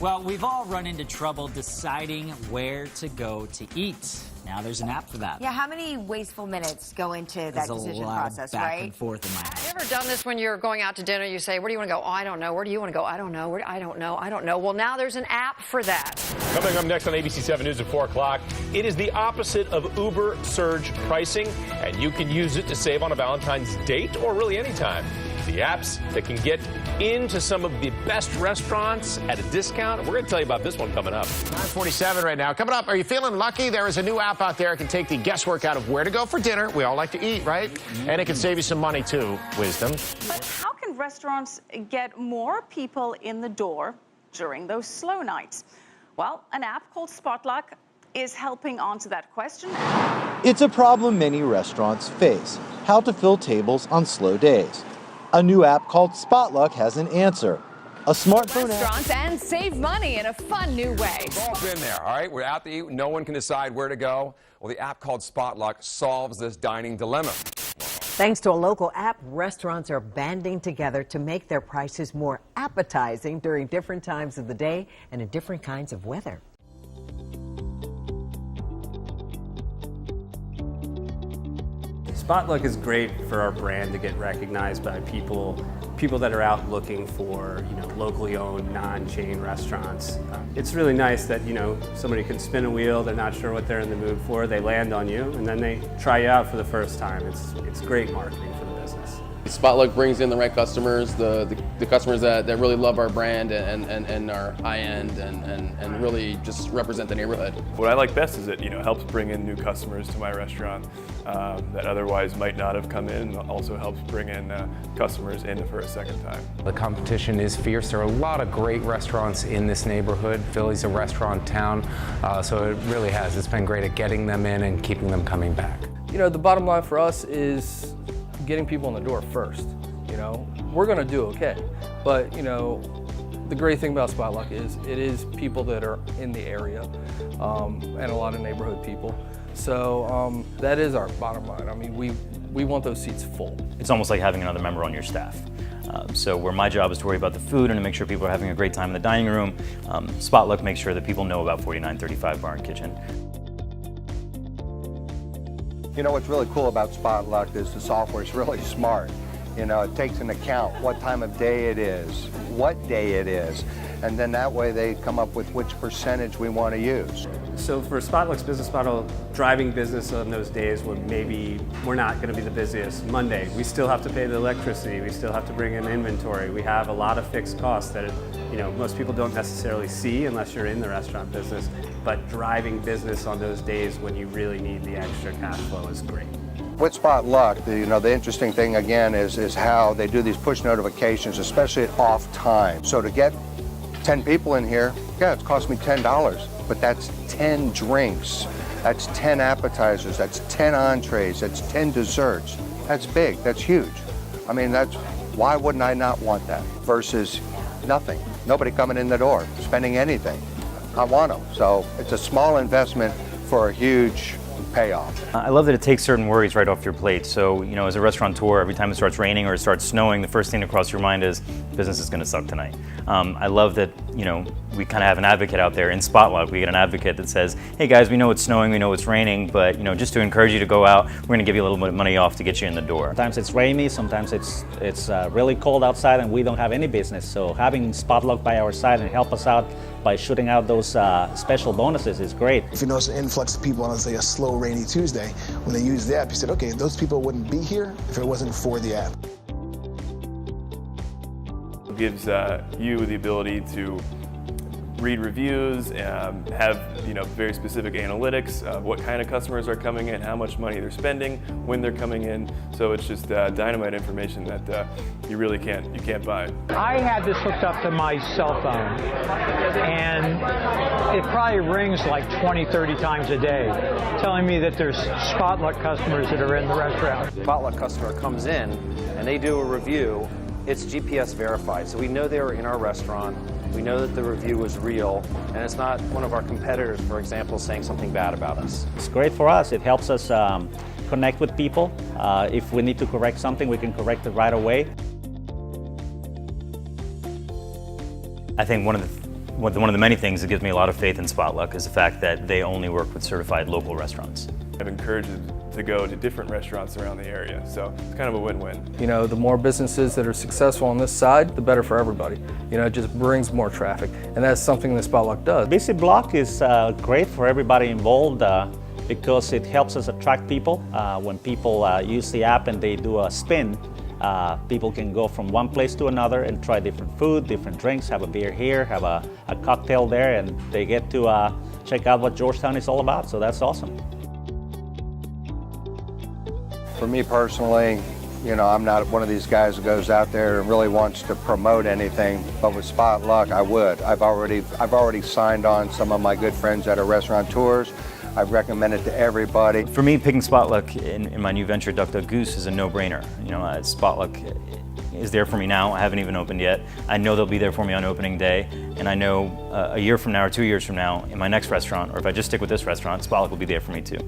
Well, we've all run into trouble deciding where to go to eat. Now there's an app for that. Yeah, how many wasteful minutes go into that decision process, back right? and forth in my head. Have you ever done this when you're going out to dinner? You say, where do you want to go? Oh, I don't know. Where do you want to go? I don't know. I don't know. I don't know. Well, now there's an app for that. Coming up next on ABC 7 News at 4 o'clock, it is the opposite of Uber surge pricing, and you can use it to save on a Valentine's date or really any time. The apps that can get into some of the best restaurants at a discount. We're going to tell you about this one coming up. 9:47 right now. Coming up, are you feeling lucky? There is a new app out there that can take the guesswork out of where to go for dinner. We all like to eat, right? And it can save you some money, too. Wisdom. But how can restaurants get more people in the door during those slow nights? Well, an app called Spotluck is helping answer that question. It's a problem many restaurants face: how to fill tables on slow days. A new app called Spotluck has an answer. A smartphone Restaurants and save money in a fun new way. We've all been there, all right? We're out to eat. No one can decide where to go. Well, the app called Spotluck solves this dining dilemma. Thanks to a local app, restaurants are banding together to make their prices more appetizing during different times of the day and in different kinds of weather. Spotluck is great for our brand to get recognized by people that are out looking for, locally owned, non-chain restaurants. It's really nice that, somebody can spin a wheel, they're not sure what they're in the mood for, they land on you, and then they try you out for the first time. It's great marketing for the business. Spotluck brings in the right customers, the customers that really love our brand and are high-end and really just represent the neighborhood. What I like best is it helps bring in new customers to my restaurant that otherwise might not have come in, and also helps bring in customers in for a second time. The competition is fierce. There are a lot of great restaurants in this neighborhood. Philly's a restaurant town, so it really has. It's been great at getting them in and keeping them coming back. The bottom line for us is getting people in the door first. We're going to do okay, but the great thing about Spotluck is it is people that are in the area and a lot of neighborhood people. So that is our bottom line. I mean, we want those seats full. It's almost like having another member on your staff. So where my job is to worry about the food and to make sure people are having a great time in the dining room, Spotluck makes sure that people know about 4935 Bar and Kitchen. What's really cool about Spotluck is the software is really smart. It takes into account what time of day it is, what day it is, and then that way they come up with which percentage we want to use. So for Spotluck's business model, driving business on those days when maybe we're not going to be the busiest, Monday, we still have to pay the electricity, we still have to bring in inventory, we have a lot of fixed costs that most people don't necessarily see unless you're in the restaurant business, but driving business on those days when you really need the extra cash flow is great. With Spotluck, the interesting thing again is how they do these push notifications, especially at off time. So to get 10 people in here, yeah, it's cost me $10, but that's 10 drinks, that's 10 appetizers, that's 10 entrees, that's 10 desserts. That's big, that's huge. I mean, why wouldn't I not want that versus nothing? Nobody coming in the door, spending anything. I want them. So it's a small investment for a huge payoff. I love that it takes certain worries right off your plate. So, as a restaurateur, every time it starts raining or it starts snowing, the first thing that crosses your mind is business is going to suck tonight. I love that, we kind of have an advocate out there in Spotluck. We get an advocate that says, hey guys, we know it's snowing, we know it's raining, but just to encourage you to go out, we're going to give you a little bit of money off to get you in the door. Sometimes it's rainy, sometimes it's really cold outside and we don't have any business. So having Spotluck by our side and help us out by shooting out those special bonuses is great. If you notice an influx of people on, let's say, a slow, rainy Tuesday, when they use the app, you said, okay, those people wouldn't be here if it wasn't for the app. It gives you the ability to read reviews, have very specific analytics of what kind of customers are coming in, how much money they're spending, when they're coming in. So it's just dynamite information that you really can't buy. I had this hooked up to my cell phone, and it probably rings like 20, 30 times a day, telling me that there's Spotluck customers that are in the restaurant. Spotluck customer comes in and they do a review. It's GPS verified, so we know they were in our restaurant. We know that the review was real, and it's not one of our competitors, for example, saying something bad about us. It's great for us. It helps us connect with people. If we need to correct something, we can correct it right away. I think one of one of the many things that gives me a lot of faith in Spotluck is the fact that they only work with certified local restaurants. I've encouraged them to go to different restaurants around the area, so it's kind of a win-win. You know, the more businesses that are successful on this side, the better for everybody. You know, it just brings more traffic, and that's something that Spotluck does. Busy Block is great for everybody involved because it helps us attract people. When people use the app and they do a spin, people can go from one place to another and try different food, different drinks, have a beer here, have a cocktail there, and they get to check out what Georgetown is all about, so that's awesome. For me personally, you know, I'm not one of these guys that goes out there and really wants to promote anything, but with Spotluck, I would. I've already signed on some of my good friends that are restaurateurs. I've recommended to everybody. For me, picking Spotluck in my new venture, Duck Duck Goose, is a no-brainer. You know, Spotluck is there for me now. I haven't even opened yet. I know they'll be there for me on opening day, and I know a year from now or 2 years from now in my next restaurant, or if I just stick with this restaurant, Spotluck will be there for me too.